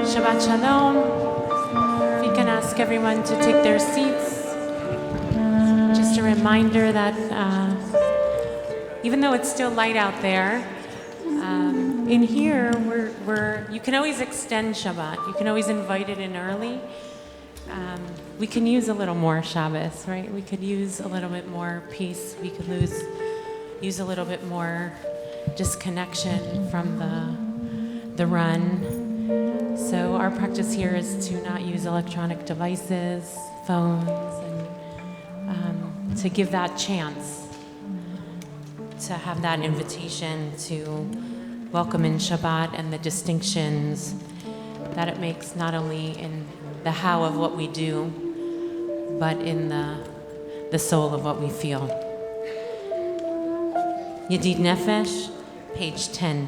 Shabbat Shalom. If you can ask everyone to take their seats. Just a reminder that even though it's still light out there, in here you can always extend Shabbat. You can always invite it in early. We can use a little more Shabbos, right? We could use a little bit more peace. We could use a little bit more disconnection from the run. So our practice here is to not use electronic devices, phones, and to give that chance, to have that invitation to welcome in Shabbat and the distinctions that it makes not only in the how of what we do, but in the soul of what we feel. Yedid Nefesh, page 10.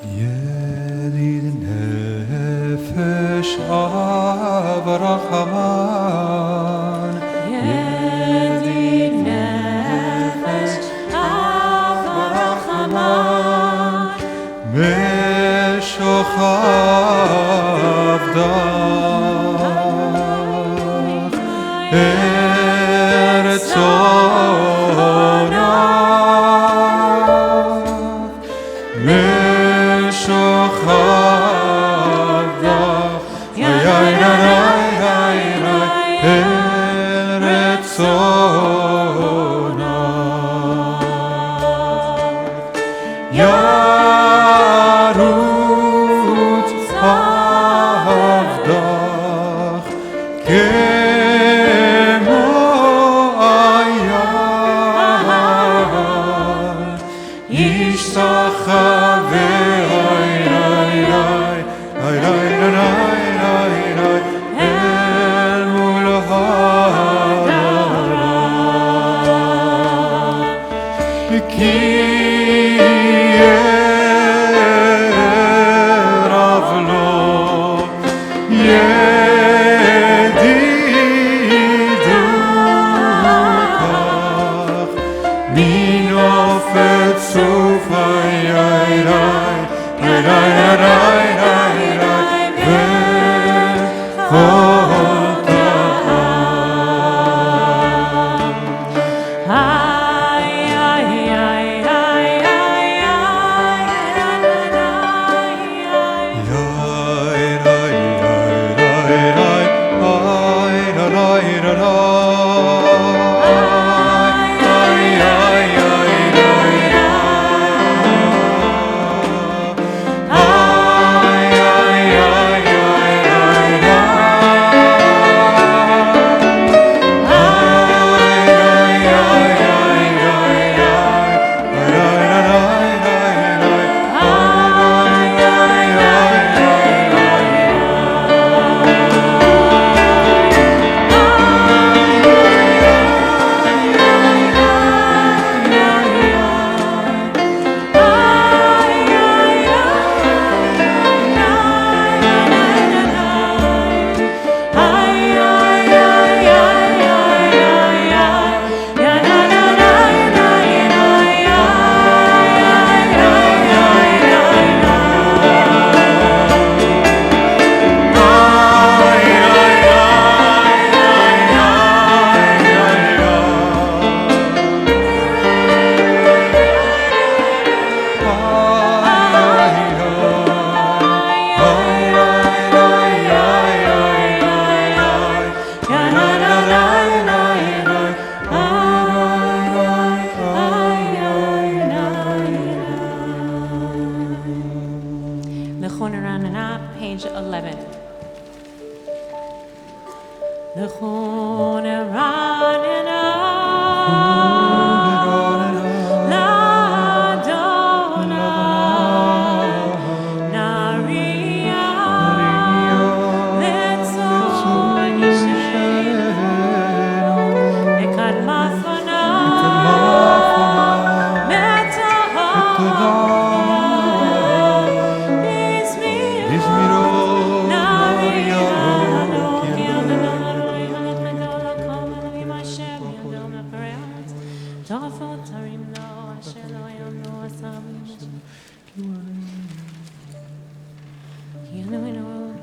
Yedid Nefesh Avrachaman. Yedid Nefesh Avrachaman. Meshochav Dach Eretzonav. Meshochav Dach Eretzonav. Yarut Avdach Kemo Ayar Yishtacha ve'ayray Ayray El mul ha'ara Ki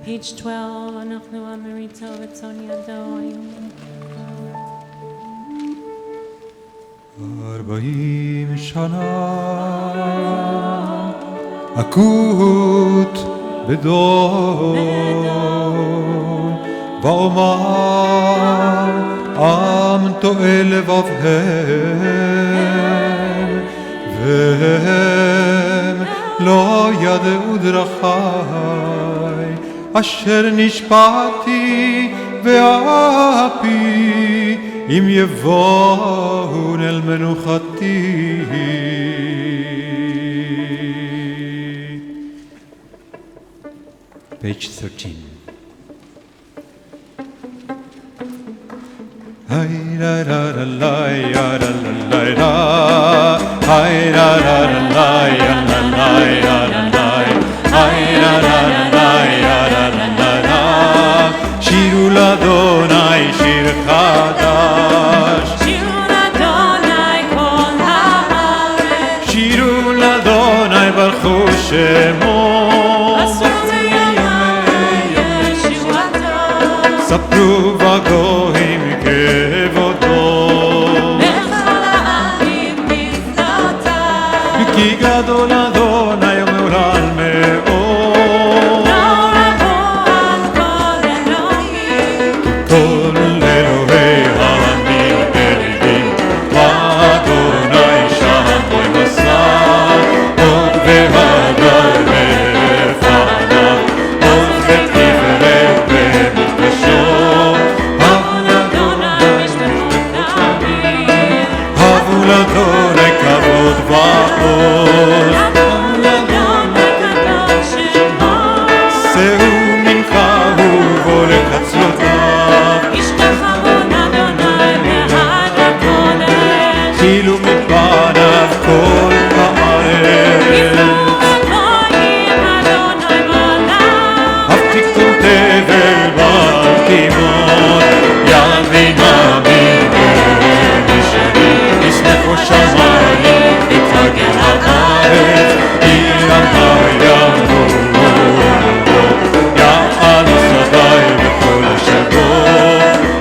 Page 12, אנחנו אמריתו וצאן ידו היום. 40 שנה אקוט בדור ואומר עם טועה לבבהם והם לא ידעו דרכי אשר נשבעתי ואפי אם יבואו אל מנוחתי. Page 13. Hi ra ra ra la ya ra la la la. Hi ra ra ra la ya la la ya la la. Hi ra ra ra la ya ra la la la. Shiru l'Adonai shir chadash. Shiru l'Adonai kol haaretz. Shiru l'Adonai baruchu shemo. ספרו בגויים כבודו בכל העמים נפלאותיו כי גדול אדוני ומהולל מאוד נורא הוא על כל אלוהים כל אלוהי העמים בלבים ואדוני שם בוי מסע עוד והדר בפניו עוד ותפארת L'Adonai kavod va'od L'Adonai kadosh shemo Sehu mincha huvo lekatzlotav Yishtachavu l'Adonai behar hakodesh Chilu mipanav kol ha'aretz Yiflu hagoyim Adonai b'olam Avtiktum tevel bal kimon Yavin amin ישמחו שמיים ותגל הארץ עיר היאמרו יעלו שדי וכל אשר בו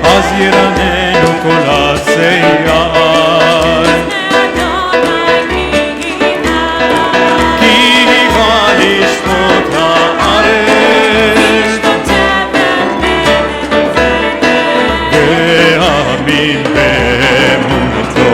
אז ירננו כל הצייר כי היווה לשפוט הארץ והאמין באמונתו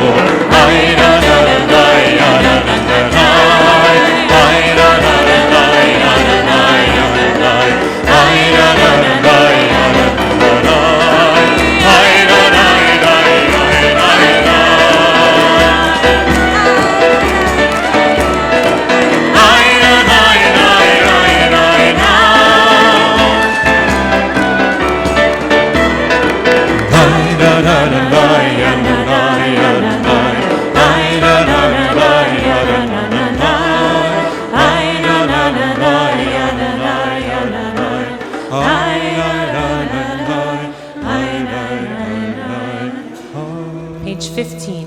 Page 15.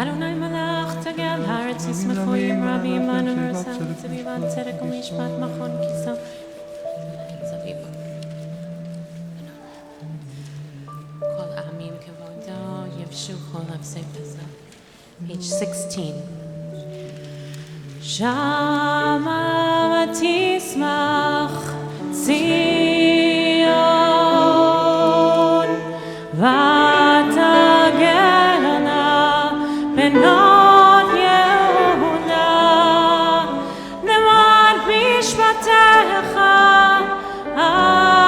Adonai malach tegel haaretz yismechu im Rabbi imanu v'rasam tzivivat tzedek u'mishpat machon kiso. Kol amim kevodo yevshu kol avsei pesach. Page 16. Shama v'tismach Zion v'tagelna benot Yehuda למען משפטיך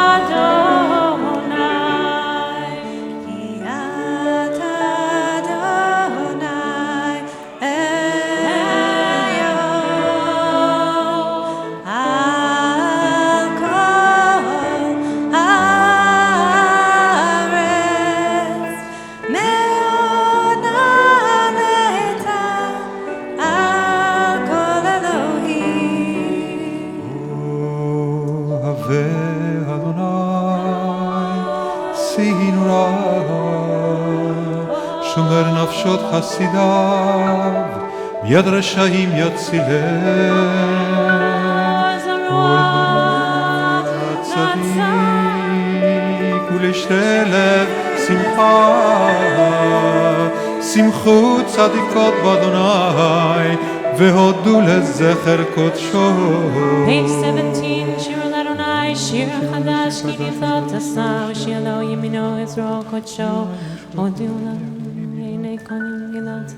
אדוני כי אתה אדוני אלוהים על כל הארץ מאוד נעלית על כל אלוהים אוהבי אדוני צינו רב שומר נפשות חסידיו ביד רשעים יצילם זרוע לצדיק שלב שמחה שמחו צדיקות באדוני והודו לזכר קודשו. Page 17, שיר לאדוני, שיר חדש, כי נפלת עשה, שיר לו ימינו עזרו קודשו, הודו לעיני קונים גילת.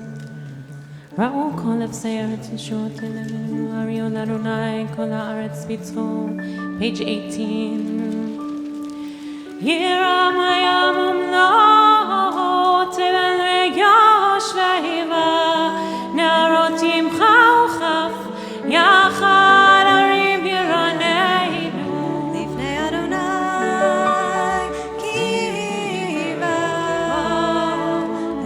ראו כל אפסי ארץ ישועות אלינו, הריעו לאדוני כל הארץ ביצחו. Page 18. ירם הים ומלואו, תבל ויושבה, נערות ימחה וכף, יחד הרים ירננו. לפני אדוני כי בא,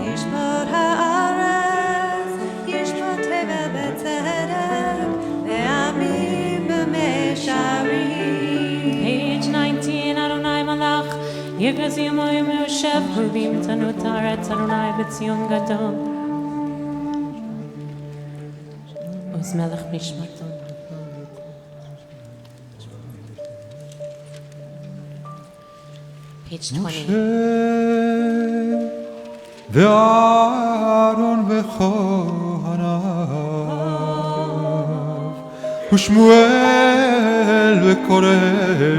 ישפוט הארץ, ישפוט תבל בצדק, ועמים במישרים. Page 19, אדוני מלך, יגז ימוים יושב, רובים תנות הארץ, אדוני בציון גדול. עוז מלך משמתו. Page 20. ואהרון וכהניו ושמואל וקורא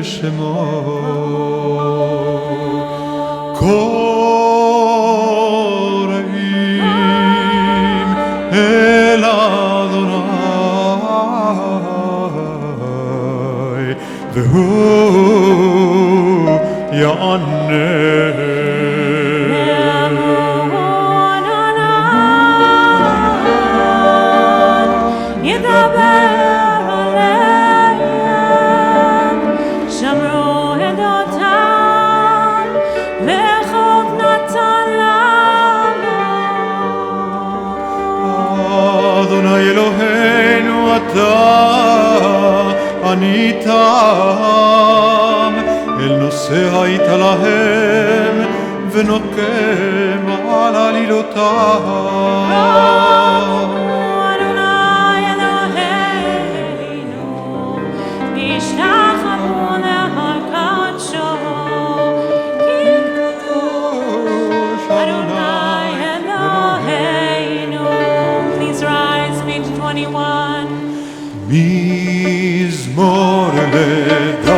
שמו קוראים אל אדוני והוא יענה. עניתם אל נושא היית להם ונוקם על עלילותם. אדוני אלוהינו נשתחוו להר קודשו כי קדוש אדוני אלוהינו. Please rise, page 21. מזמור לדוד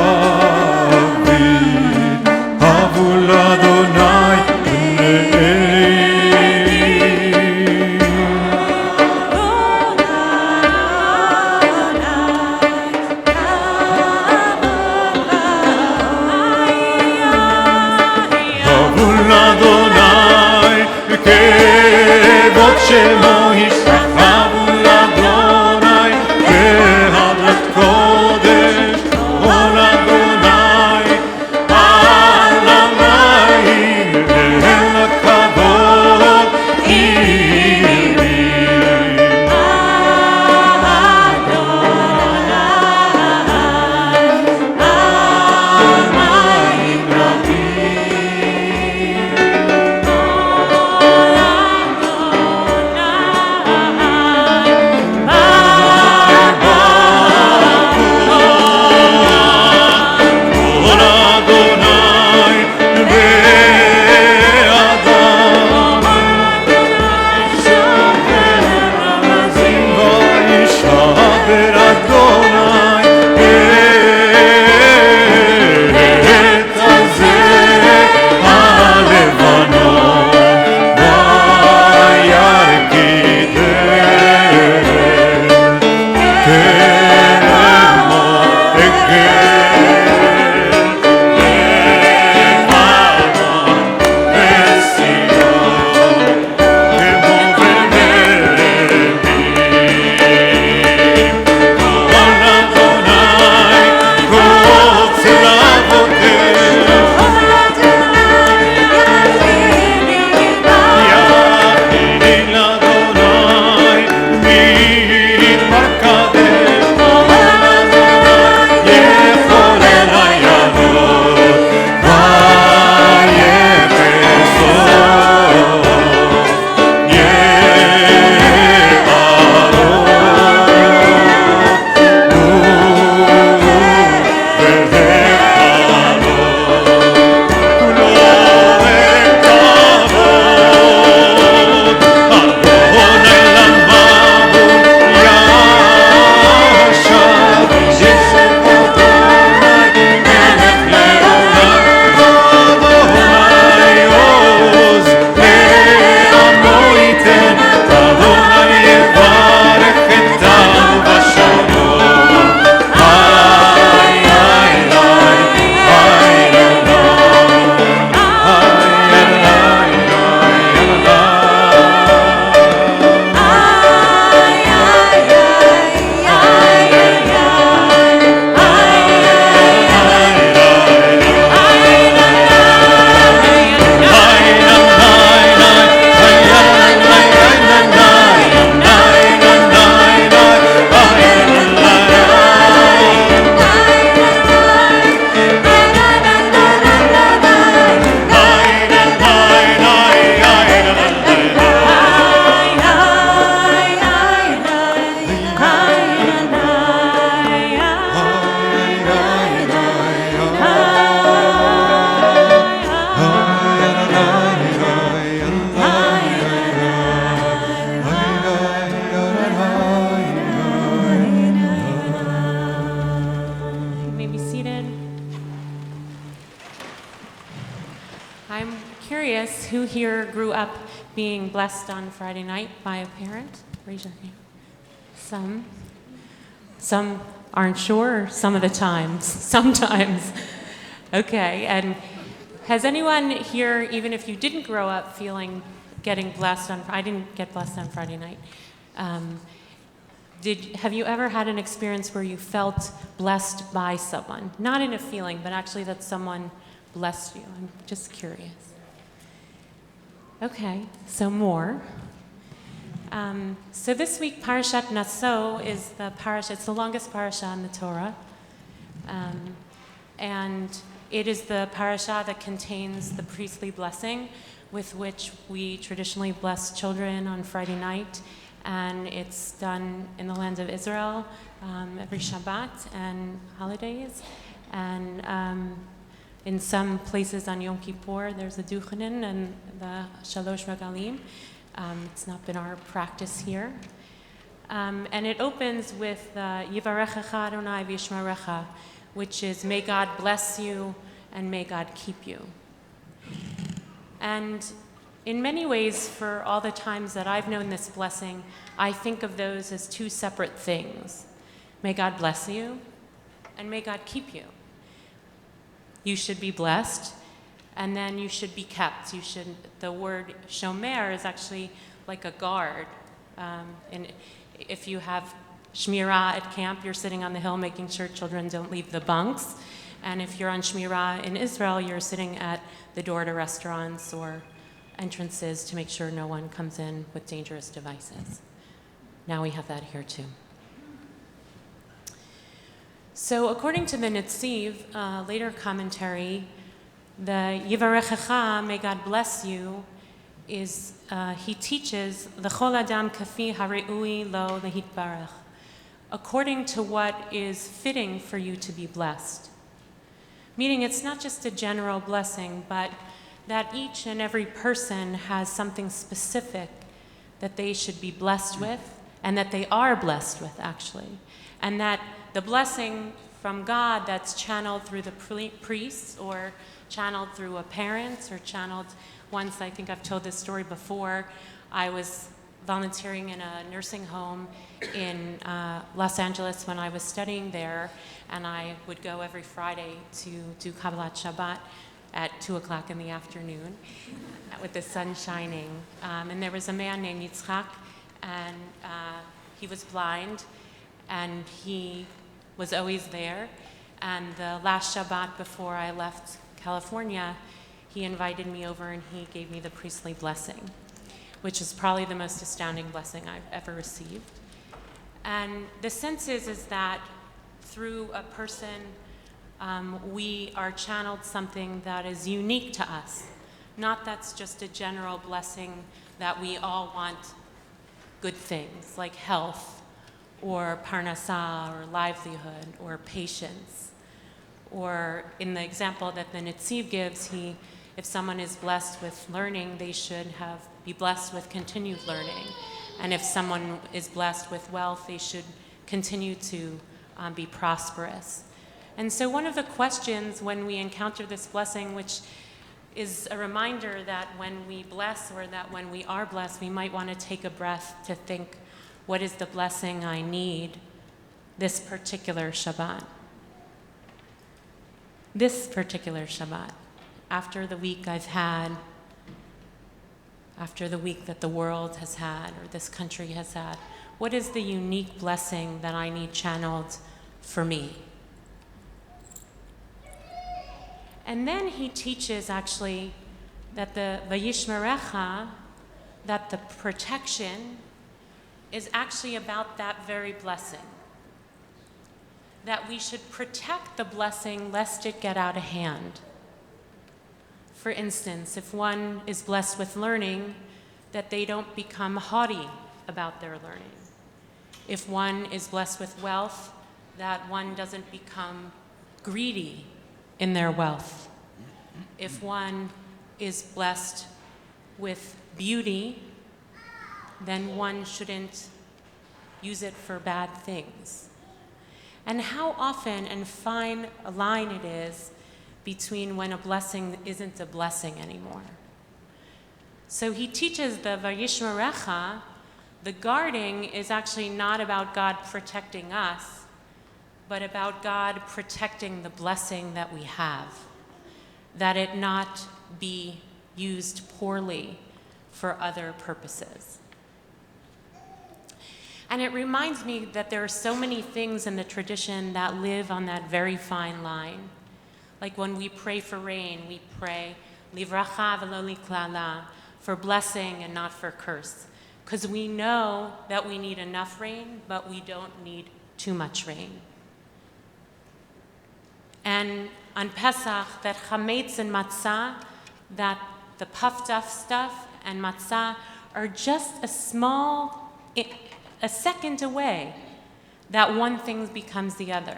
הבו לאדוני הבו לאדוני כבוד שמו ישתחוו לאדוני בהדרת קודש עול אדוני על המים אל הכבוד עירים על מים רבים. curious, who here grew up being blessed on Friday night by a parent? Raise your hand. Some. Some aren't sure some of the times. Sometimes. Okay, and has anyone here, even if you didn't grow up getting blessed on, I didn't get blessed on Friday night. Have you ever had an experience where you felt blessed by someone? Not in a feeling, but actually that someone blessed you. I'm just curious. Okay, so more. So this week, Parashat Naso is it's the longest parasha in the Torah. And it is the parasha that contains the priestly blessing with which we traditionally bless children on Friday night. And it's done in the land of Israel every Shabbat and holidays. And in some places on Yom Kippur, there's a Duchanin and the Shalosh Regalim. It's not been our practice here. And it opens with Yivarechecha Adonai v'yishmerecha, which is may God bless you and may God keep you. And in many ways, for all the times that I've known this blessing, I think of those as two separate things. May God bless you, and may God keep you. You should be blessed, and then you should be kept. The word shomer is actually like a guard. And if you have shmirah at camp, you're sitting on the hill making sure children don't leave the bunks. And if you're on shmirah in Israel, you're sitting at the door to restaurants or entrances to make sure no one comes in with dangerous devices. Now we have that here too. So according to the Netziv, later commentary, the Yivarechecha, may God bless you, is, he teaches, L'chol adam kafi hare'ui lo lehitbarech, according to what is fitting for you to be blessed. Meaning it's not just a general blessing, but that each and every person has something specific that they should be blessed with, and that they are blessed with, actually. And that the blessing from God that's channeled through the priests, or channeled through a parent, or channeled, once, I think I've told this story before, I was volunteering in a nursing home in Los Angeles when I was studying there, and I would go every Friday to do Kabbalat Shabbat at 2 o'clock in the afternoon with the sun shining. And there was a man named Yitzchak, and he was blind, and he was always there. And the last Shabbat before I left California, he invited me over and he gave me the priestly blessing, which is probably the most astounding blessing I've ever received. And the sense is that through a person, we are channeled something that is unique to us. Not that's just a general blessing that we all want good things like health or parnasah or livelihood or patience. Or in the example that the Netziv gives, if someone is blessed with learning, they should be blessed with continued learning. And if someone is blessed with wealth, they should continue to be prosperous. And so one of the questions when we encounter this blessing, which is a reminder that when we bless or that when we are blessed, we might want to take a breath to think, what is the blessing I need this particular Shabbat? This particular Shabbat, after the week I've had, after the week that the world has had or this country has had, what is the unique blessing that I need channeled for me? And then he teaches actually that the Vayishmerecha, that the protection is actually about that very blessing. That we should protect the blessing lest it get out of hand. For instance, if one is blessed with learning, that they don't become haughty about their learning. If one is blessed with wealth, that one doesn't become greedy in their wealth. If one is blessed with beauty, then one shouldn't use it for bad things. And how often and fine a line it is between when a blessing isn't a blessing anymore. So he teaches the Vayishmerecha, the guarding is actually not about God protecting us, but about God protecting the blessing that we have, that it not be used poorly for other purposes. And it reminds me that there are so many things in the tradition that live on that very fine line. Like when we pray for rain, we pray, Livracha v'lo liklala, for blessing and not for curse. Because we know that we need enough rain, but we don't need too much rain. And on Pesach, that chametz and matzah, that the puffed up stuff and matzah are just a second away, that one thing becomes the other.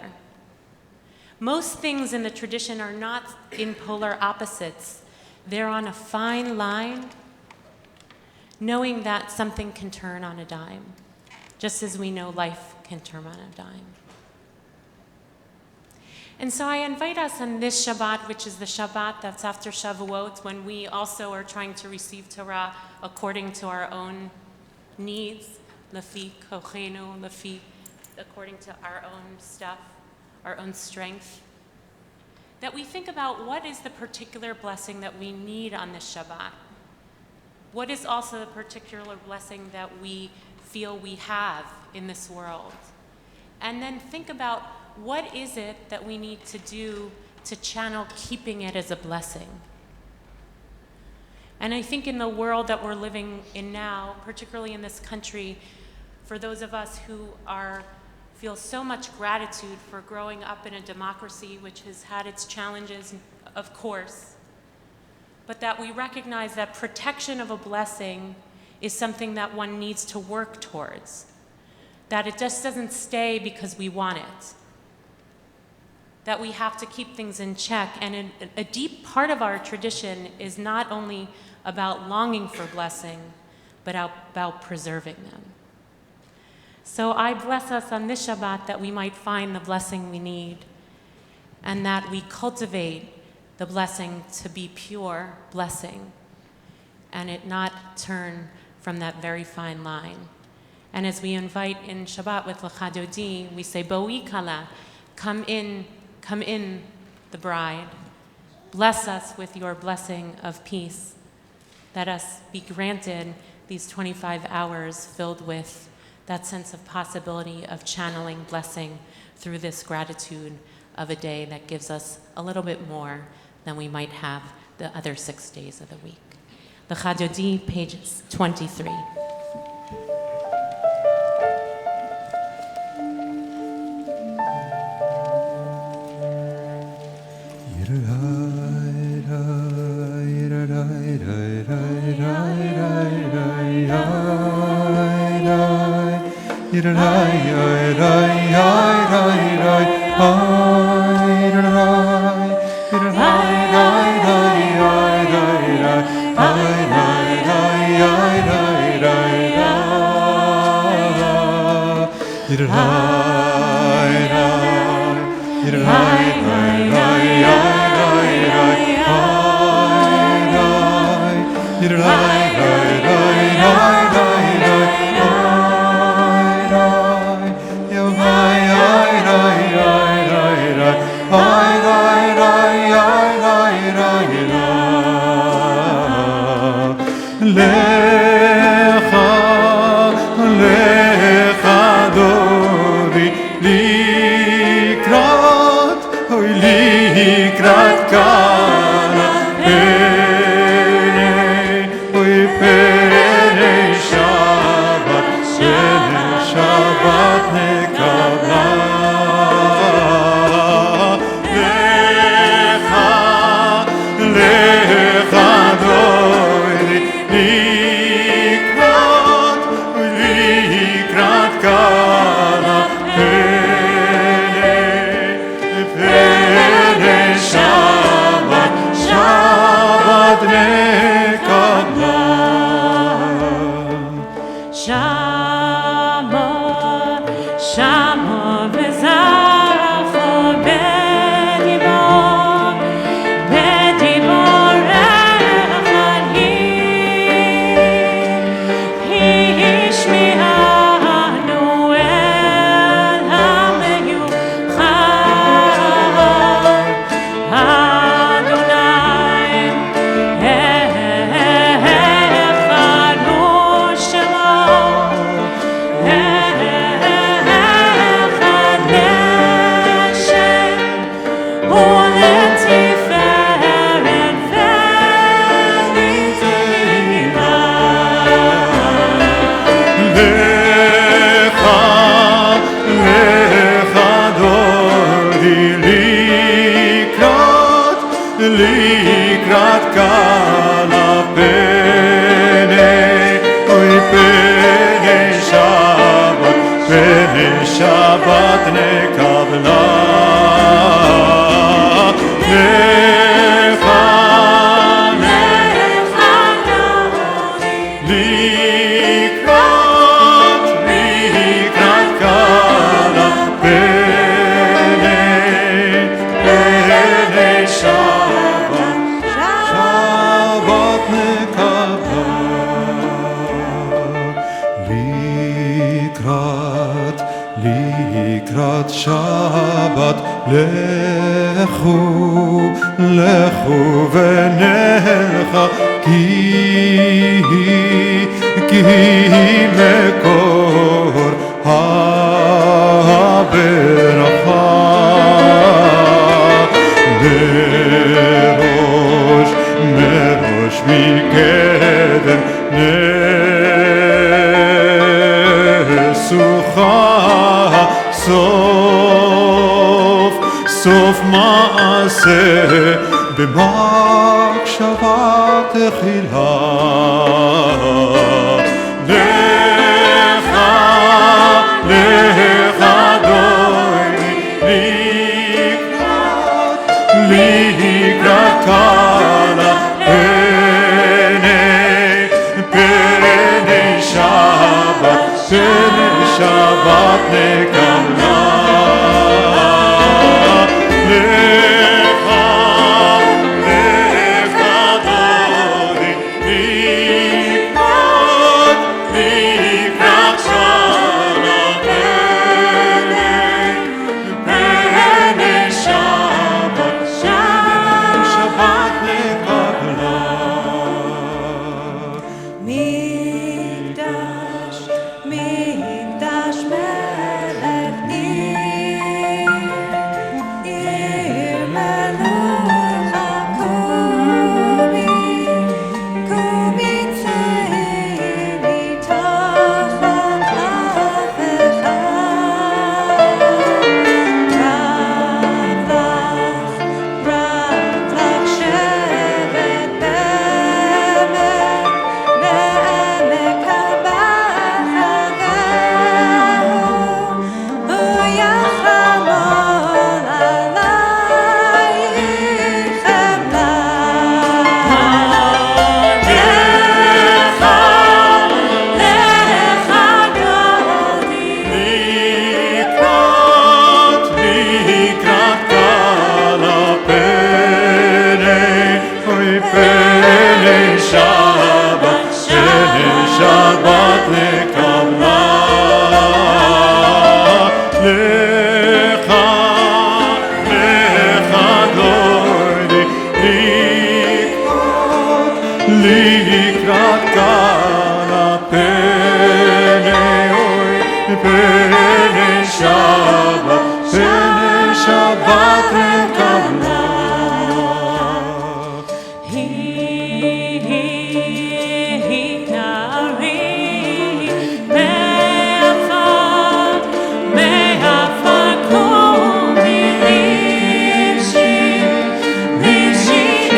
Most things in the tradition are not in polar opposites. They're on a fine line, knowing that something can turn on a dime, just as we know life can turn on a dime. And so I invite us on this Shabbat, which is the Shabbat that's after Shavuot, when we also are trying to receive Torah according to our own needs, lefi kochenu, lefi, according to our own stuff, our own strength, that we think about what is the particular blessing that we need on this Shabbat. What is also the particular blessing that we feel we have in this world? And then think about what is it that we need to do to channel keeping it as a blessing. And I think in the world that we're living in now, particularly in this country, for those of us who feel so much gratitude for growing up in a democracy which has had its challenges, of course, but that we recognize that protection of a blessing is something that one needs to work towards, that it just doesn't stay because we want it, that we have to keep things in check. And a deep part of our tradition is not only about longing for blessing, but about preserving them. So I bless us on this Shabbat that we might find the blessing we need, and that we cultivate the blessing to be pure blessing, and it not turn from that very fine line. And as we invite in Shabbat with Lecha Dodi, we say, Boi Kala, come in, the bride. Bless us with your blessing of peace. Let us be granted these 25 hours filled with that sense of possibility of channeling blessing through this gratitude of a day that gives us a little bit more than we might have the other 6 days of the week. Lecha Dodi, page 23. Shabbat לקראת קלה פני שבת נקבלה שבת לכו ונלכה כי מקור הברכה מראש מקדם נסוכה סוף מעשה במחשבה תחילה לך דורי לקראת קלה פני שבת נקבלה Livshi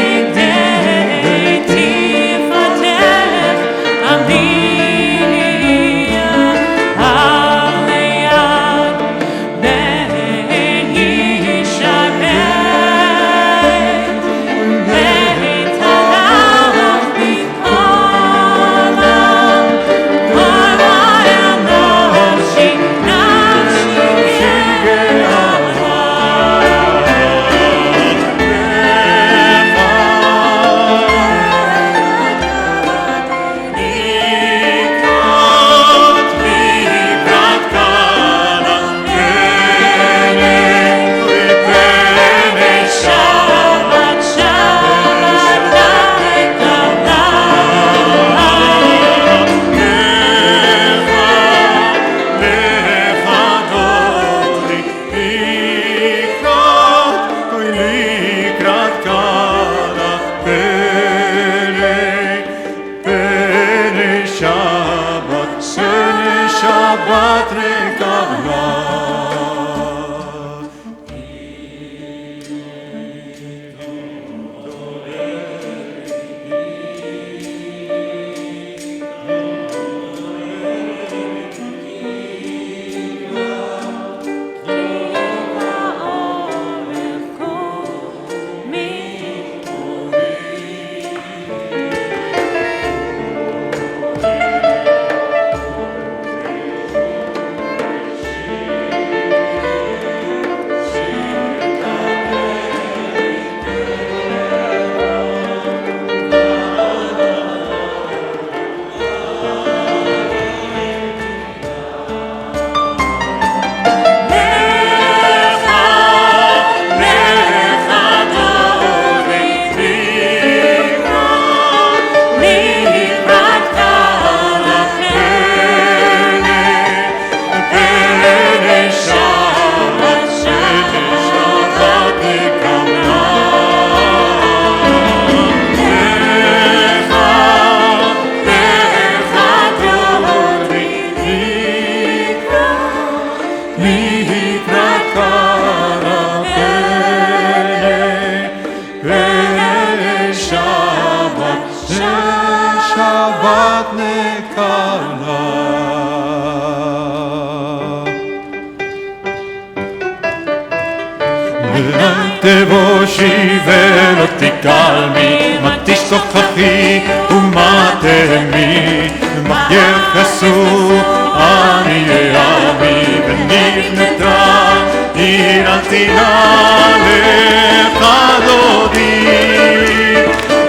תבושי ולא תיכלמי, מה תשתוכחי ומה תהמי, מה יחסו עניי עמי, ונבנתה עיר אל תינה לך דודי,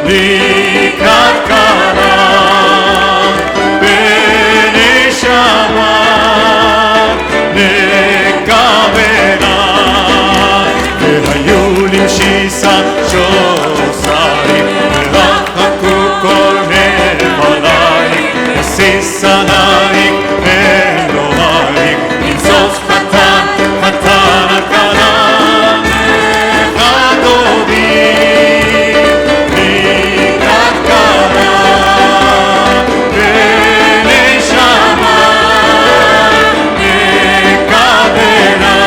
לקראת קלה בנשמה נקבלה, והיו למשיסה שוסייך, ורחקו כל נבלייך, וסיס עלייך אלוהייך, נמסוס חתן הכלה לך דודי, לקראת קלה בנשמה נקבלה,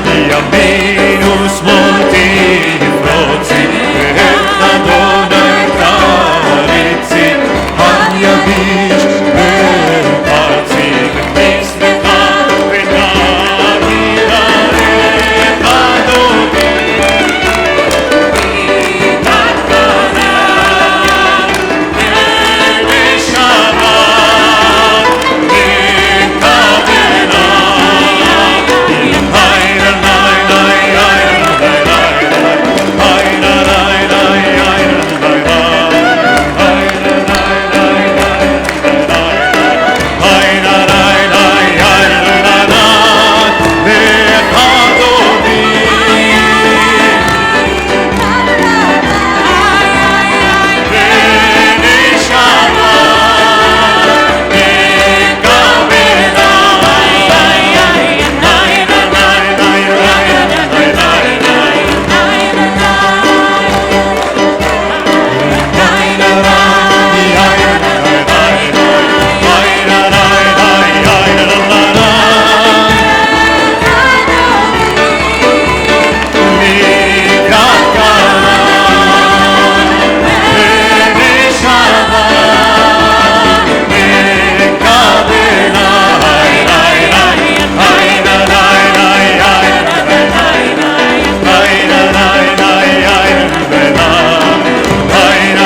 ימין ושמאל תפרוצי, ואת אדוני תריצי, על יביש ואת ארצי, וכניס לך ונעלי לך דודי, לקראת קלה בנשמה נקבלה,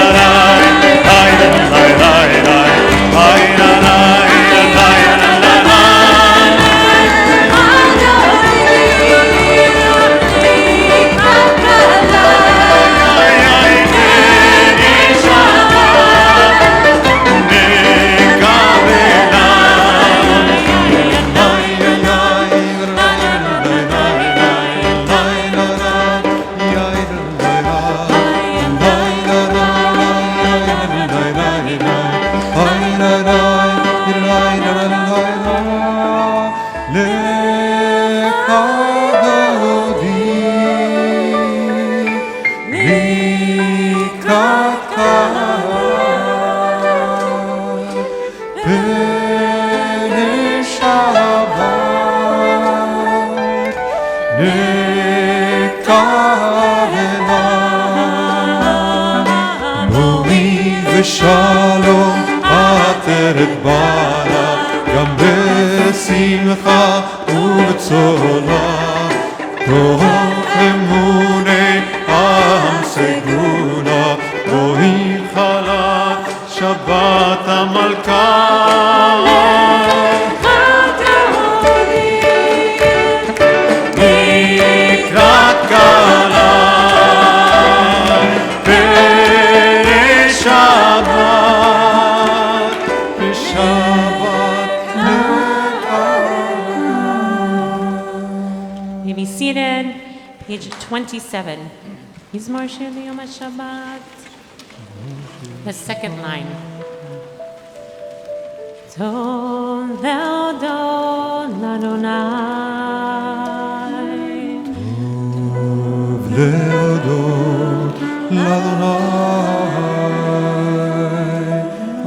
ושלום עטרת בעלה, גם בשמחה ובצולה, תוך אמוני עם סגולה, בואי חלת שבת המלכה. לקראת קלה Be seated, page 27. Mizmor Shir Yom HaShabbat. The second line. Tov le'odot l'Adonai. Tov le'odot l'Adonai.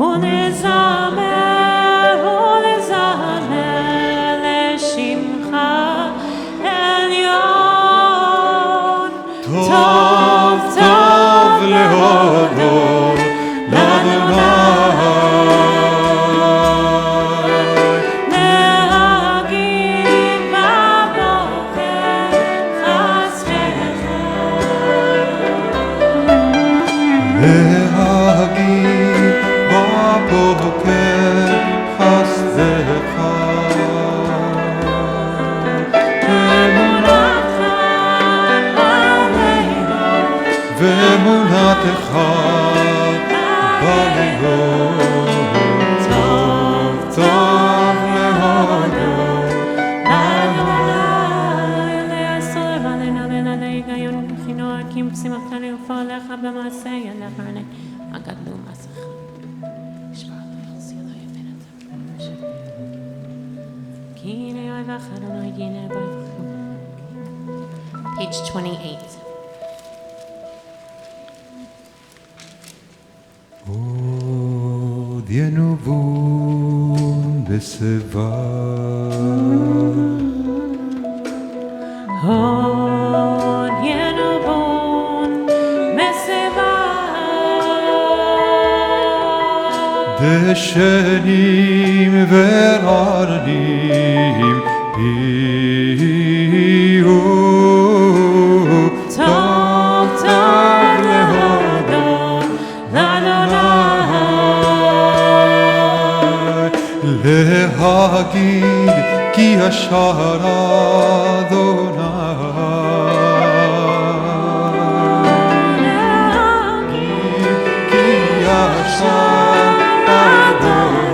U'lezamer le'shimcha elyon. Tov, tov le'odot l'Adonai. Le'agim b'boker chas ואמונתך בלילות טוב טוב להודות לעשור עלינו ולעלי גיון ובחינות כי משימתך לפעול לך במעשה ידיך הגדלו מעשיך כי הנה אוהבך אדוני כי הנה אוהבך. Page 28. עוד ינובון בשיבה עוד ינובון בשיבה דשנים ורעננים יהיו טוב טוב להודות לאדוני להגיד כי ישר אדוני להגיד כי ישר אדוני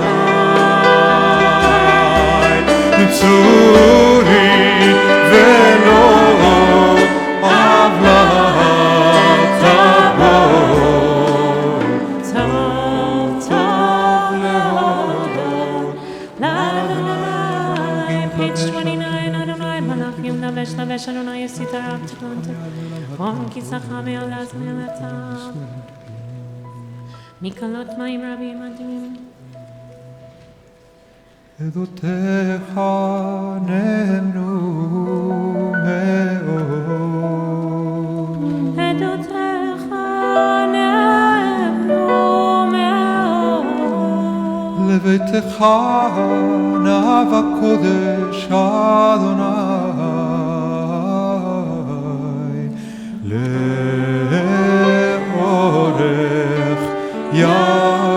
צורי ולא עוולה תבור טוב טוב להודות לאדוני. Page 29. אדוני מלאכים לבש אדוני יסית הרב תכלנת הון כיסך מעלז מעלתה מקלות מים רבים מדהימים עדותיך נאמנו מאוד עדותיך נאמנו מאוד לביתך נאו הקודש אדוני לאורך ימים.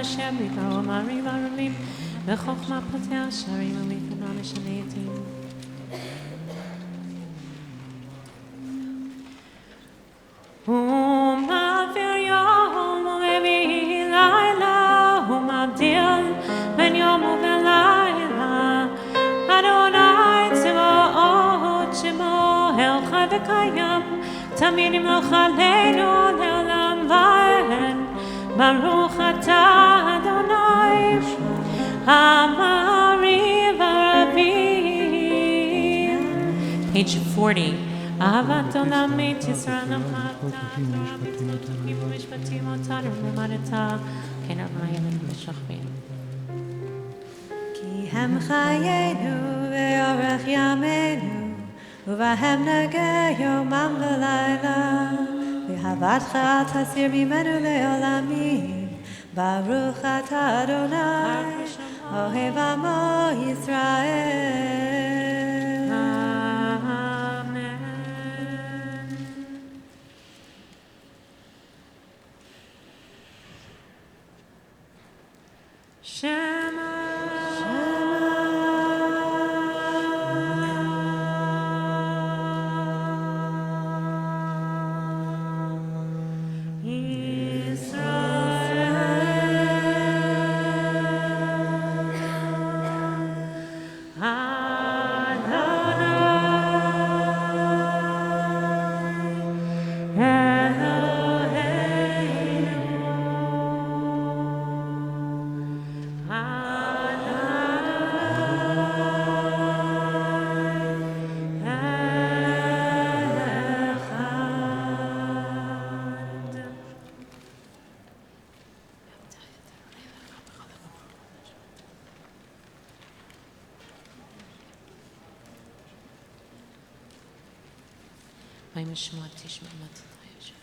Hashem Mikro Marim Aravim V'chokhma Poter Sharim U'Mifnah Mishanetim. Umavir Yom U'Mevi Laila Umavdil Ben Yom U'Velayla Adonai Tzvaot Shemo El Chai V'Kayam Tamid Yimloch Aleinu Le'olam Va'ed Baruch Atah Adonai Ha'Mariv Ha'Ravim. Page 40. Ahavat Olam Et Yisrael Nochata Torah Mitzvot Tukim U'Mishpatim Otanu L'Madata Kenar Ma'ayim V'Shachvim. Ki hem chayenu ve'orech yameinu Uvahem nageh yomam v'layla V'havatcha al tasir mimenu le'olamim Baruch atah Adonai Ohev amo Yisrael. Amen. Shema. משמע תשמע מתתיי שם.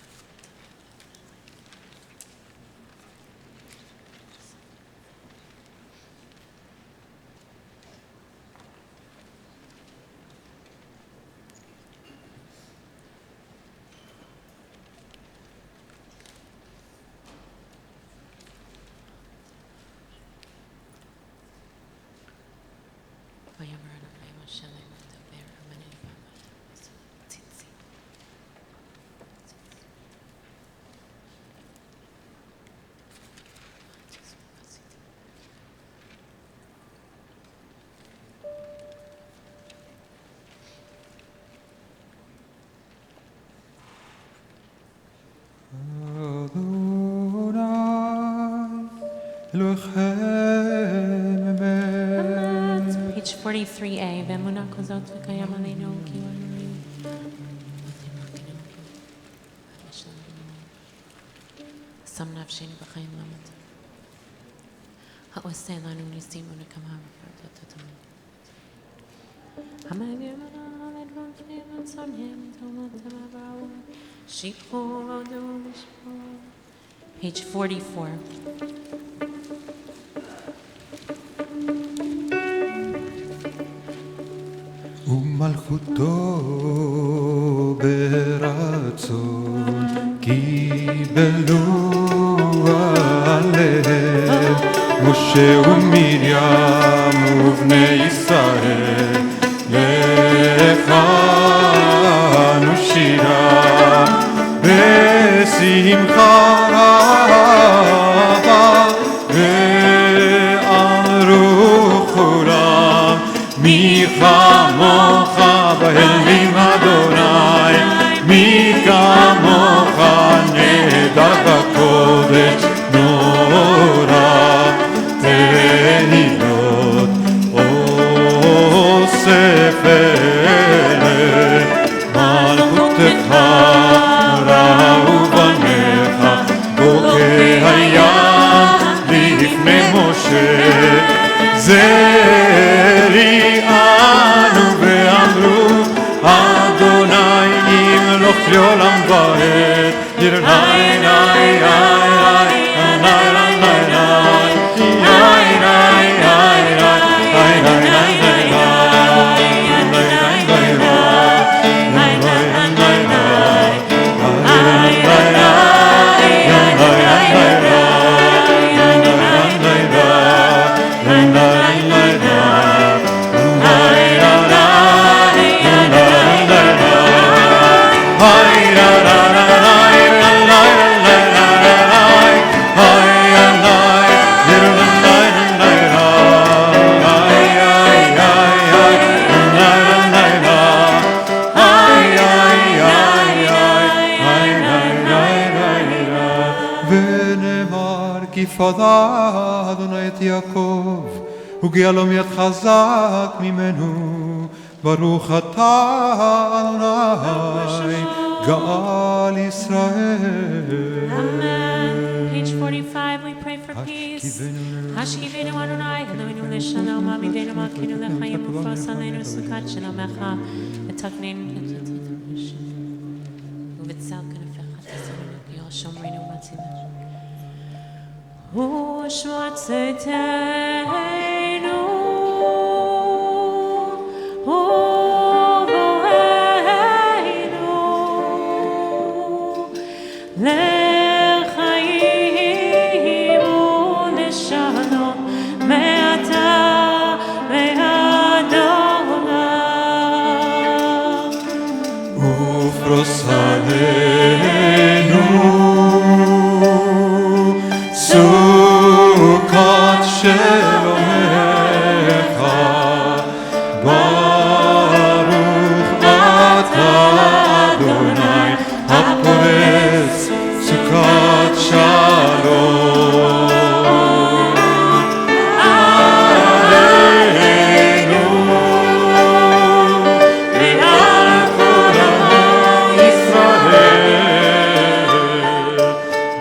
Page 43a. B'emunah kazot v'kayam aleinu ki Elohim. Sam nafshenu b'chaim lamet. Ha'oseh lanu nisim u'nekama v'fardot. Hamagir manal edron fnei v'tzorhem tomot t'mavau shiphu v'odu v'shiphu. Page 44. ומלכותו ברצון קיבלו עליהם משה ומרים ובני ישראל לכנו שירה בשמחה רבה ואמרו כולם מי כמוך באלים אדוני מי כמוך נהדר בקודש נורא תהילות אוסף אלה מלכותך ראו בניך בוקר הים לפני משה זריענו ואמרו אדוני ימלוך לעולם ועד ירנאי נאי תפארת אדוני את יעקב, וגאלום יד חזק ממנו. ברוך אתה אדוני, גאל ישראל. Amen. Page 45, we pray for peace. Hashivenu Adonai, Eloheinu leshalom, Avidenu malkeinu lechayim, ufos aleinu sukat shalomecha, v'takneinu uvitzal kanafecha tisarenu k'yol shomrenu matzilach. Ushmat zetenu, uvoheinu, l'chaim u'leshalom, me'ata ve'ad olam. ופרוס עלינו סוכת שלומך, ברוך אתה אדוני הפורס סוכת שלום. עלינו ועל כל עמו ישראל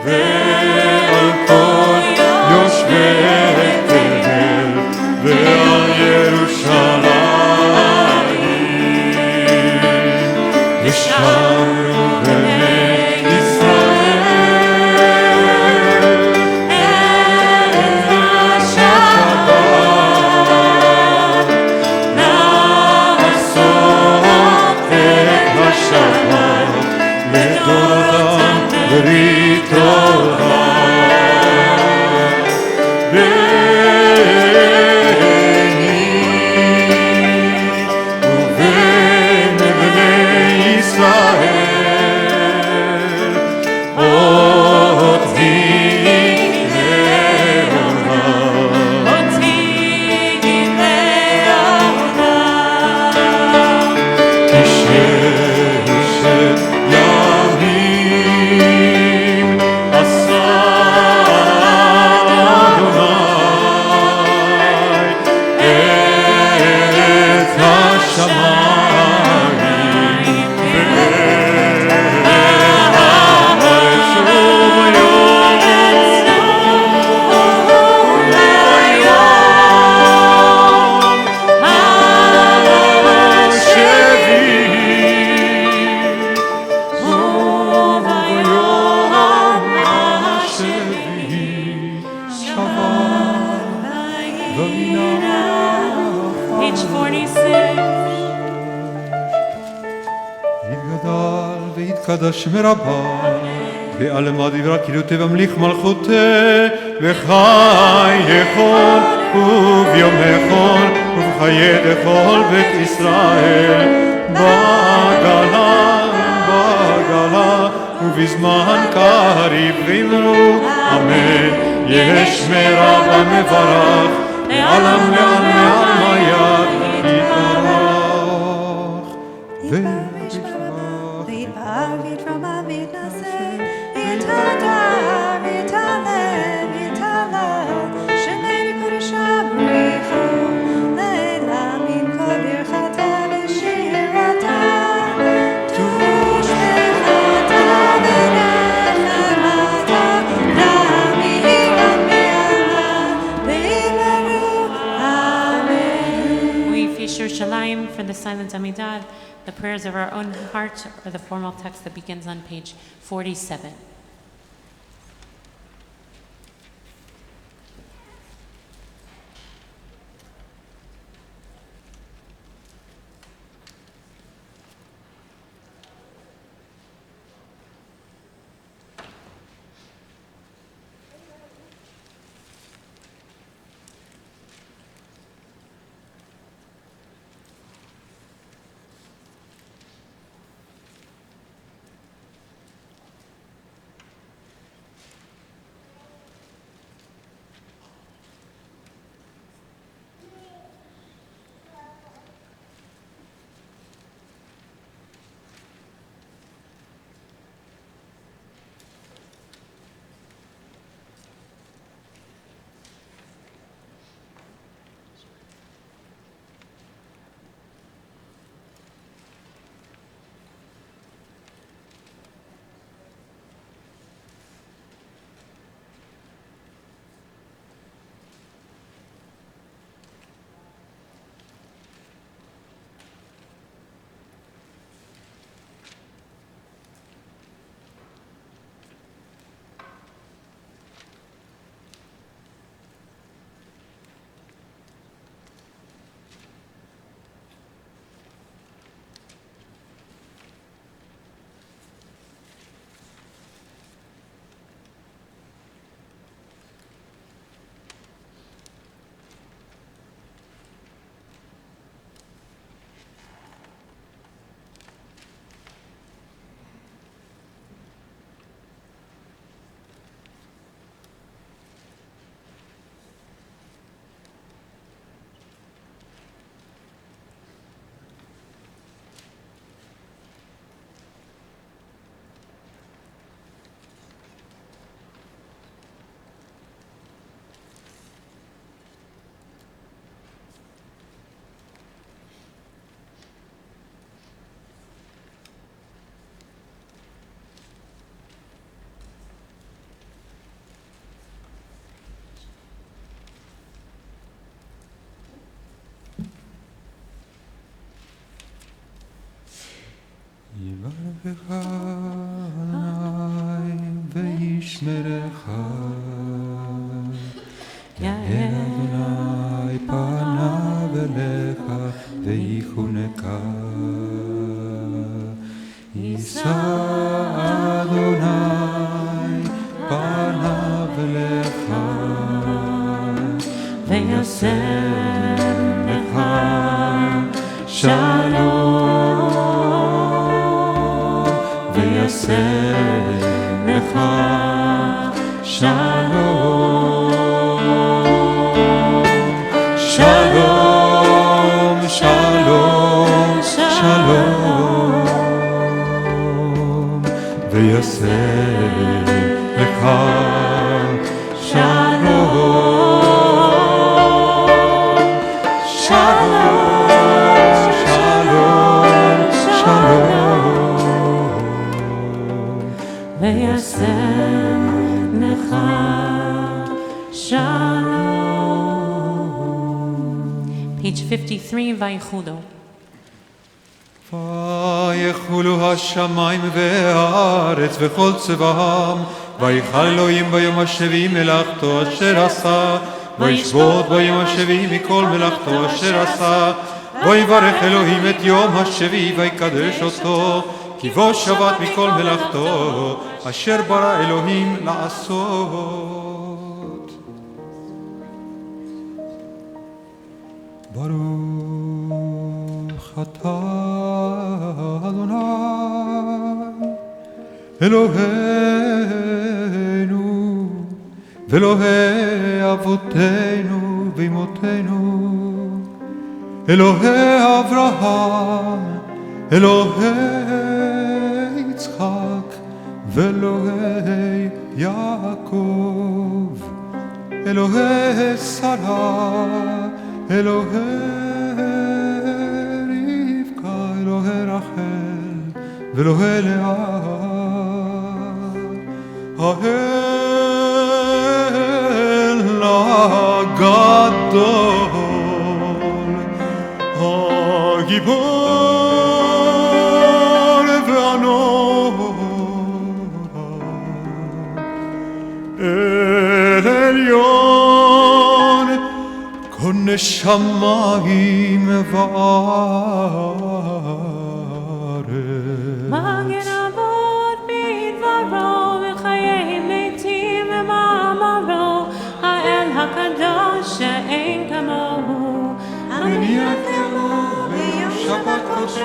ועל כל יושבי תבל ועל ירושלים ישמרו בני ישראל את השבת, לעשות את השבת לדורתם ברית תורה. ביני ובין בני ישראל אותי לעולם. כששת ימים עשה אדוני את השמיים והארץ וביום Page 46. יתגדל ויתקדש מרבה ועלמא דברה כאילו תבמליך מלכותה וחי יכול וביום יכול ובחיי דכל בית ישראל בגלה ובזמן קריב ואמרו אמן. יש מרבה מברך לעלם לעלמא יד יתברך ויתברך ויתברך ויתרומם ויתנשא, יתהדר ויתהלל יתהלל, שמי קודשה בריחו לעילם עם כל ברכתה ושירתה, תושבחתה ונחמתה, נעמי רמיילה ואמרו אמן. We feast Yerushalayim for the silent Amidad, the prayers of our own heart, or the formal text that begins on page 47. ישמרך יאר אדוני פניו אליך ויחונקה יישא אדוני פניו אליך וישם לך שלום וישם לך שלום שלום שלום שלום וישם לך שלום שלום שלום שלום וישם לך שלום. Page 53, ויחולו. ויחולו השמיים והארץ וכל צבאם ויכל אלוהים ביום השביעי מלאכתו אשר עשה וישבות ביום השביעי מכל מלאכתו אשר עשה ויברך אלוהים את יום השביעי ויקדש אותו כי בו שבת מכל מלאכתו אשר ברא אלוהים לעשות. ברוך אתה אדוני אלוהינו ואלוהי אבותינו ואמותינו אלוהי אברהם אלוהי יצחק ואלוהי יעקב אלוהי שרה אלוהי רבקה אלוהי רחל ואלוהי לאה האל הגדול הגיבור והנורא אל עליון קונה שמיים וארץ מגן אבות בדברו וחיי מתים במאמרו האל הקדוש שאין כמוהו המניח עמו ביום שבת קודשו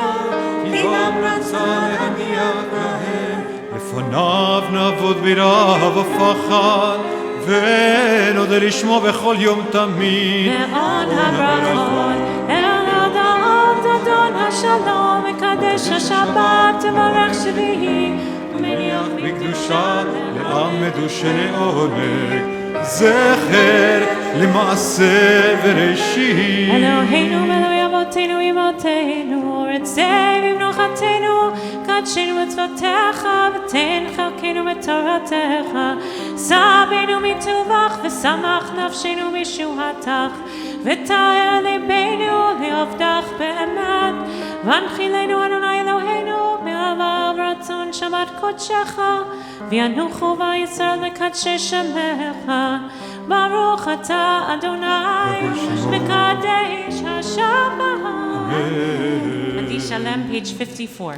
ליבם רצה להניח להם לפניו נעבוד ביראה ופחד ונודה לשמו בכל יום תמיד ועוד הברכות אל הודעות אדון השלום מקדש השבת תברך שביעי ומניח בקדושה לעם מדושני עונג זכר למעשה וראשית אלוהינו ואלוהי אבותינו אמותינו רצה במנוחתנו קדשנו מצוותיך ותן חלקנו בתורתך שבנו מטובך ושמח נפשנו משועתך ותאר ליבנו לעבדך באמת והנחילנו אדוני אלוהינו באהבה ורצון שבת קודשך וינוחו בישראל מקדשי שמך ברוך אתה אדוני מקדש השבת. עדי שלם, page 54.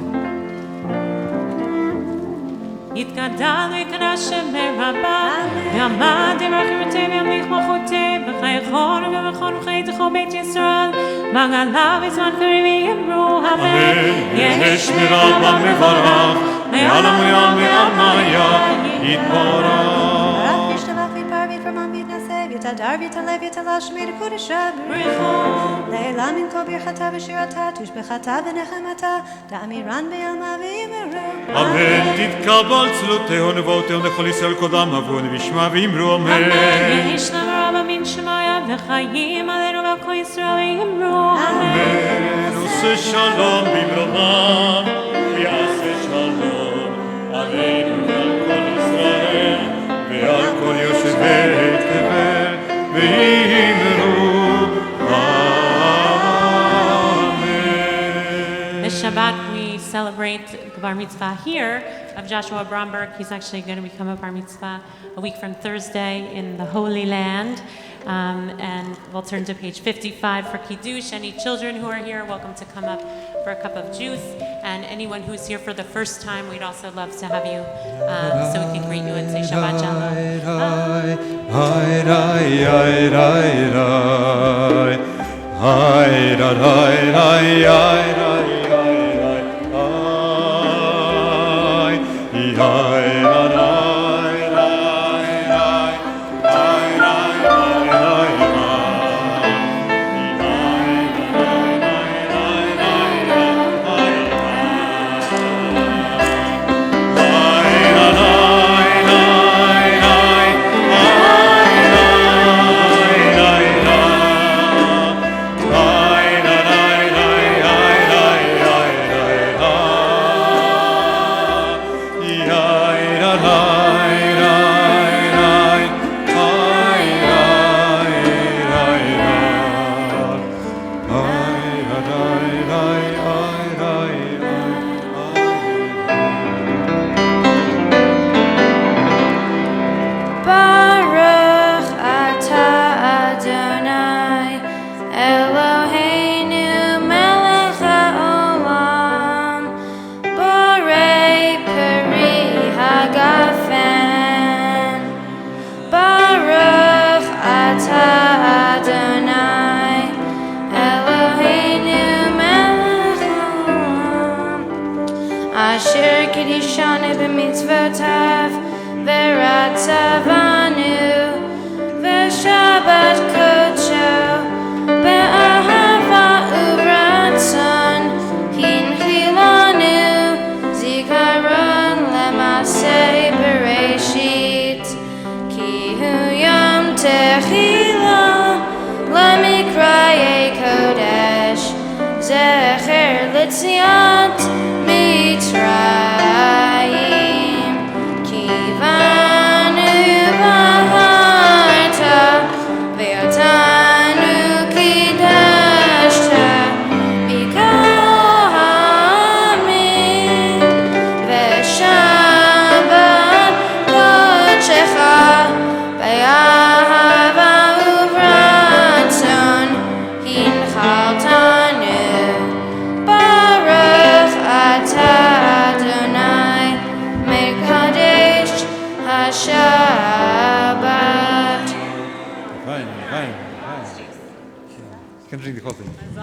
יתגדל ויקדש שמי רבה ועמד יברכי וימליך מלכותי בחייכון ובכל וחייתך בית ישראל בגלה בזמן קריב יאמרו אמן יהי שמירה מברך לעולם ולעולם ועמיה יתברך. יתהדר ויתעלה ויתעלה שמיר קודשה לעילה מן כל ברכתה ושירתה תושבחתה ונחמתה תאמירן ביעלמה ויאמרו אמן. תתקבל צלותיהו נבואותיהו לכל ישראל קודם אבון וישמע ויאמרו אמן. יהי שלום רב מן שמיה וחיים עלינו ועל כל ישראל ויאמרו אמן. עושה שלום במרומם ויעשה שלום עלינו ועל כל ישראל ועל כל יושבי תבל Amen. This Shabbat we celebrate the bar mitzvah here of Joshua Bromberg. He's actually going to become a bar mitzvah a week from Thursday in the Holy Land. And we'll turn to page 55 for Kiddush. Any children who are here, welcome to come up for a cup of juice. And anyone who's here for the first time, we'd also love to have you so we can greet you and say Shabbat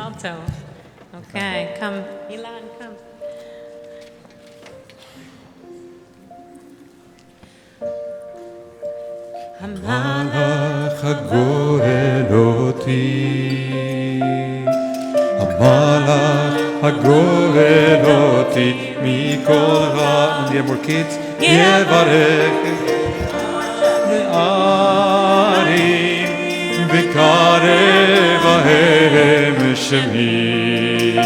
Alto. Okay, come. Ilan, come. המלאך הגואל אותי, המלאך הגואל אותי מכל רע, נהיה more kids, יברך נערים וקרב ההם שמי,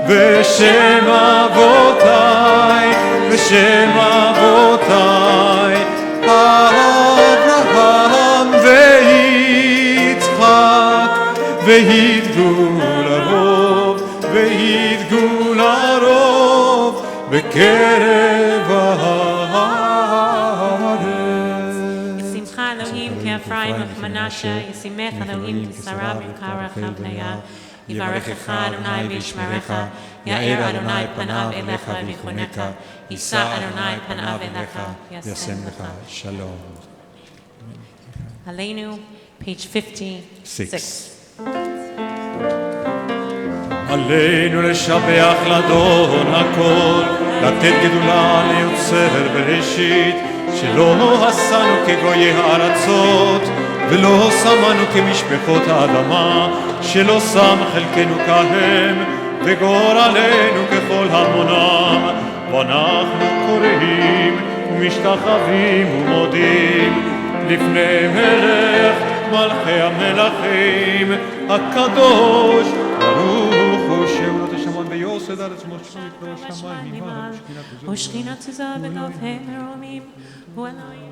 בשם אבותיי, בשם אבותיי, אברהם ויצחק, וידגו לרוב, וידגו לרוב, בקרב הארץ. ישמחה אלוהים כאפרים וכמנשה, ישימך אלוהים כשרה בקרח הבניה. יברכך אדוני וישמרך, יאיר אדוני פניו אליך ויחונך, יישא אדוני פניו אליך וישם לך שלום. עלינו, page 56. עלינו לשבח לאדון הכל, לתת גדולה ליוצר בראשית, שלא עשנו כגויי הארצות, ולא שמנו כמשפחות האדמה, שלא שם חלקנו כהם, וגורלנו ככל המונם, ואנחנו קוראים ומשתחווים ומודים לפני מלך מלכי המלכים הקדוש, ברוך הוא שאולות השמיים ויוסד ארץ מושבו יקרא שמיים ממעל ושכינה תזוז בגופם מרומים ואלוהים.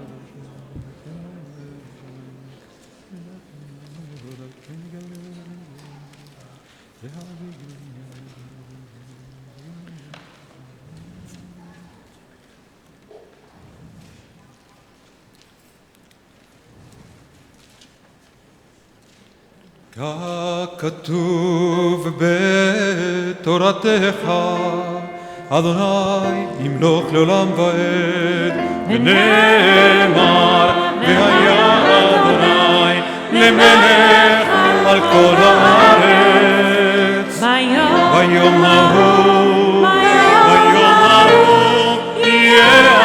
ככתוב בתורתך, אדוני ימלוך לעולם ועד, ונאמר והיה אדוני למלך על כל הארץ. ביום ההוא יהיה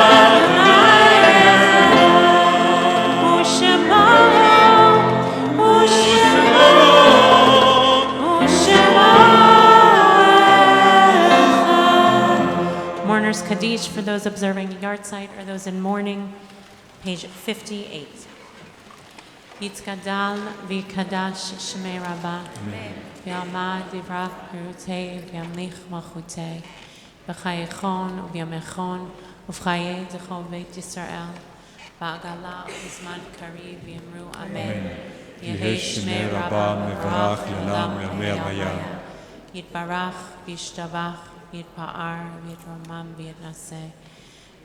Mourner's Kaddish for those observing yahrzeit or those in mourning, page 58. Yitzkadal v'kadash shmei Rabba, v'yamad divrach perutei v'yamlich malchutei, v'chayechon v'yamechon uv'chayei d'chol beit Yisrael, v'agala v'zman kariv v'yamru amen. Yehei shmei Rabba mevarach l'olam yamei havaya. Yitbarach v'yishtabach v'yitpa'ar v'yitromam v'yitnaseh.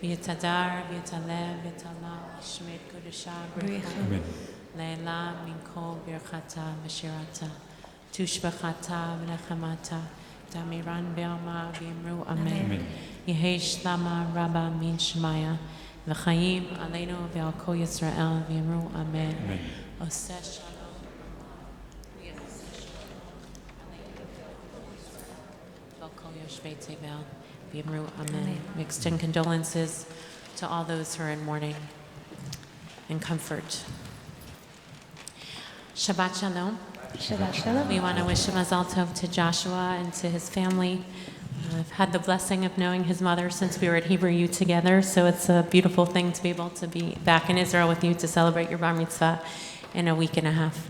V'yitadar v'yitalev v'yitala shmei kudusha b'richa. Leila minkol birchata v'shirata. Tushbachata v'nechamata. Damiran be'alma v'yimru amen. Yehei shlama rabba min shemaya. V'chayim aleinu v'al kol Yisrael v'yimru amen. Oseh shalom. Amen. We extend condolences to all those who are in mourning and comfort. Shabbat Shalom. Shabbat Shalom. We want to wish a Mazal Tov to Joshua and to his family. I've had the blessing of knowing his mother since we were at Hebrew U together, so it's a beautiful thing to be able to be back in Israel with you to celebrate your bar mitzvah in a week and a half.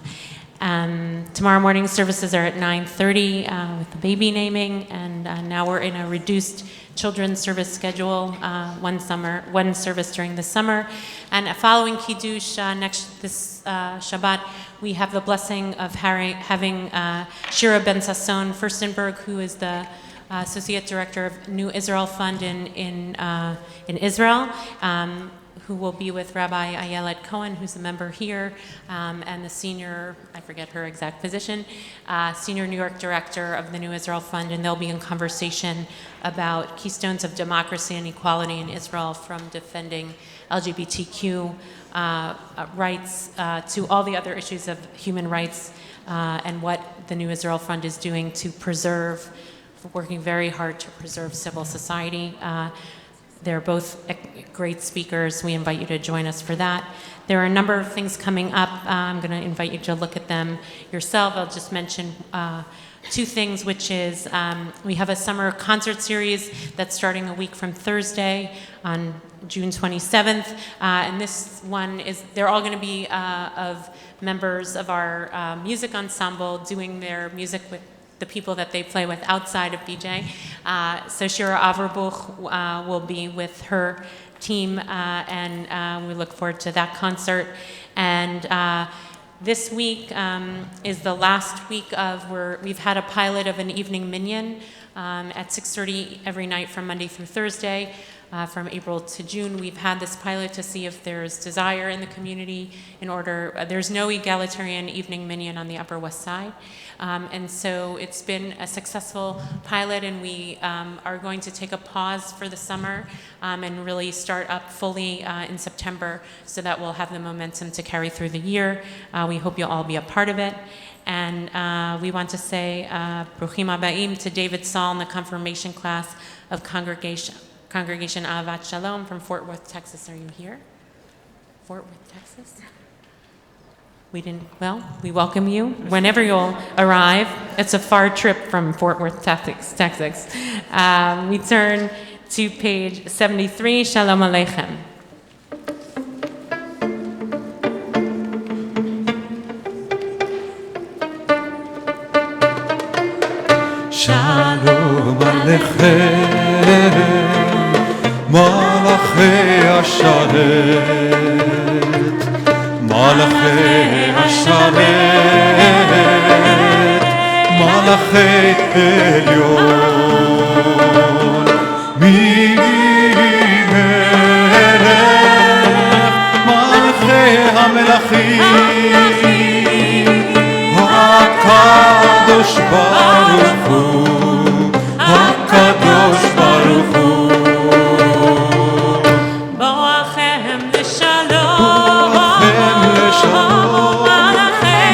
Tomorrow morning services are at 9:30 with the baby naming, and now we're in a reduced children's service schedule, one service during the summer. And following Kiddush this Shabbat, we have the blessing of having Shira Ben Sasson Furstenberg, who is the Associate Director of New Israel Fund in Israel, who will be with Rabbi Ayelet Cohen, who's a member here, and the senior, I forget her exact position, senior New York director of the New Israel Fund, and they'll be in conversation about keystones of democracy and equality in Israel, from defending LGBTQ rights to all the other issues of human rights, and what the New Israel Fund is doing to preserve, working very hard to preserve civil society. They're both great speakers. We invite you to join us for that. There are a number of things coming up. I'm going to invite you to look at them yourself. I'll just mention two things, which is we have a summer concert series that's starting a week from Thursday on June 27th. And this one is, they're all going to be of members of our music ensemble doing their music with the people that they play with outside of BJ. So Shira Averbuch will be with her team, and we look forward to that concert. And this week is the last week of we've had a pilot of an evening minyan at 6:30 every night from Monday through Thursday. From April to June, we've had this pilot to see if there's desire in the community there's no egalitarian evening minyan on the Upper West Side. And so it's been a successful pilot, and we are going to take a pause for the summer and really start up fully in September, so that we'll have the momentum to carry through the year. We hope you'll all be a part of it. And we want to say Bruchim Habaim to David Saul in the confirmation class of Congregation Ahavat Shalom from Fort Worth, Texas. Are you here? Fort Worth, Texas? We welcome you whenever you'll arrive. It's a far trip from Fort Worth, Texas. We turn to page 73, Shalom Aleichem. Shalom Aleichem, Malachei Asharet, Malachei Asharet, Malachei Elyon, Melech Malachei HaMelachim, Baruch Hu, HaKadosh Baruch Hu. Boachem l'shalom, Boachem l'shalom, Malachei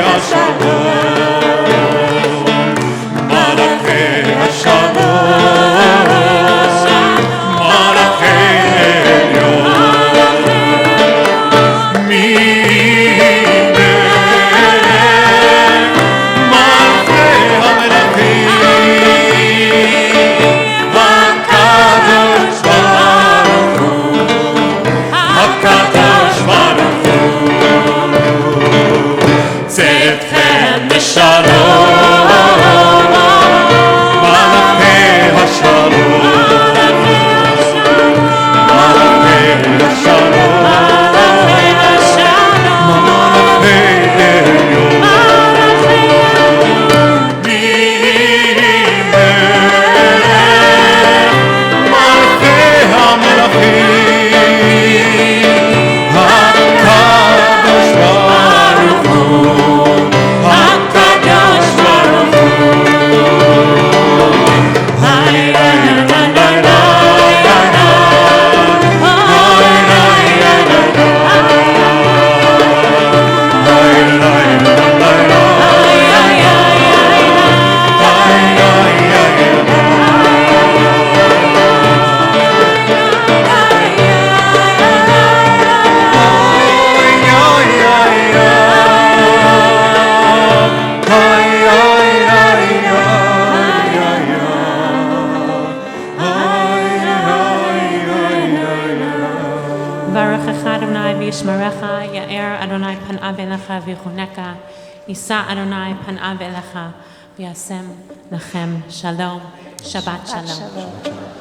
HaShalom, Malachei HaShalom, Malachei Yishmerecha, Ya'er Adonai panav elecha v'yichuneka, Yisa Adonai panav elecha, v'yasem lechem shalom. Shabbat shalom.